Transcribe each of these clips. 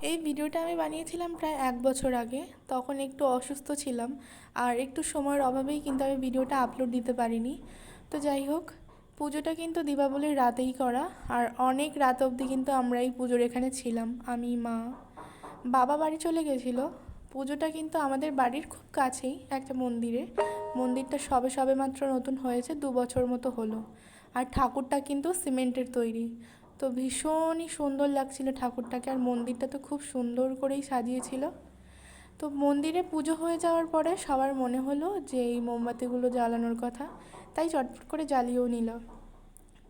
এই ভিডিওটা আমি বানিয়েছিলাম প্রায় 1 বছর আগে। তখন একটু অসুস্থ ছিলাম আর একটু সময়ের অভাবেই কিন্তু আমি ভিডিওটা আপলোড দিতে পারিনি। তো যাই হোক, পুজোটা কিন্তু দীপাবলির রাতেই করা, আর অনেক রাত অবধি কিন্তু আমরা এই পুজোর এখানে ছিলাম। আমি, মা, বাবা বাড়ি চলে গেছিলো। পুজোটা কিন্তু আমাদের বাড়ির খুব কাছেই একটা মন্দিরে। মন্দিরটা সবে সবে মাত্র নতুন হয়েছে, 2 বছর মতো হলো। আর ঠাকুরটা কিন্তু সিমেন্টের তৈরি। তো ভীষণই সুন্দর লাগছিল ঠাকুরটাকে, আর মন্দিরটা তো খুব সুন্দর করেই সাজিয়েছিল। তো মন্দিরে পুজো হয়ে যাওয়ার পরে সবার মনে হলো যে এই মোমবাতিগুলো জ্বালানোর কথা, তাই চটপট করে জ্বালিয়েও নিল।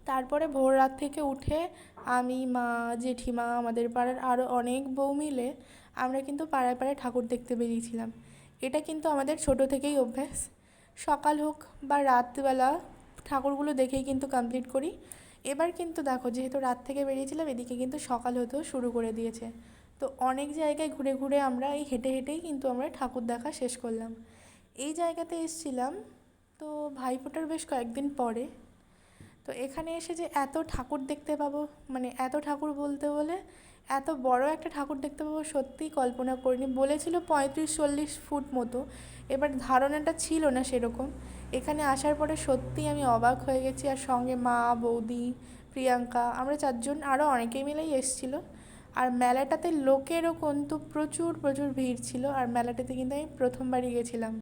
তারপরে ভোর রাত থেকে উঠে আমি, মা, জেঠিমা, আমাদের পাড়ার আরও অনেক বউ মিলে আমরা কিন্তু পাড়ায় পাড়ায় ঠাকুর দেখতে বেরিয়েছিলাম। এটা কিন্তু আমাদের ছোট থেকেই অভ্যাস। সকাল হোক বা রাতবেলা ঠাকুরগুলো দেখেই কিন্তু কমপ্লিট করি। এবার কিন্তু দেখো, যেহেতু রাত থেকে বেরিয়েছিলাম, এদিকে কিন্তু সকাল হতেও শুরু করে দিয়েছে। তো অনেক জায়গায় ঘুরে ঘুরে আমরা এই হেঁটে হেঁটেই কিন্তু আমরা ঠাকুর দেখা শেষ করলাম। এই জায়গাতে এসেছিলাম তো ভাইফোঁটার বেশ কয়েকদিন পরে। তো এখানে এসে যে এত ঠাকুর দেখতে পাবো, মানে এত ঠাকুর বলতে বলে এত বড় একটা ঠাকুর দেখতে পাবো সত্যিই কল্পনা করিনি। বলেছিল 35-40 ফুট মতো, এবার ধারণাটা ছিল না সেরকম। এখানে আসার পরে সত্যিই আমি অবাক হয়ে গেছি। আর সঙ্গে মা, বৌদি, প্রিয়াঙ্কা, আমরা 4জন, আরও অনেকেই মিলেই এসেছিলো। আর মেলাটাতে লোকেরও কিন্তু প্রচুর প্রচুর ভিড় ছিল। আর মেলাটাতে কিন্তু আমি প্রথমবারই গেছিলাম।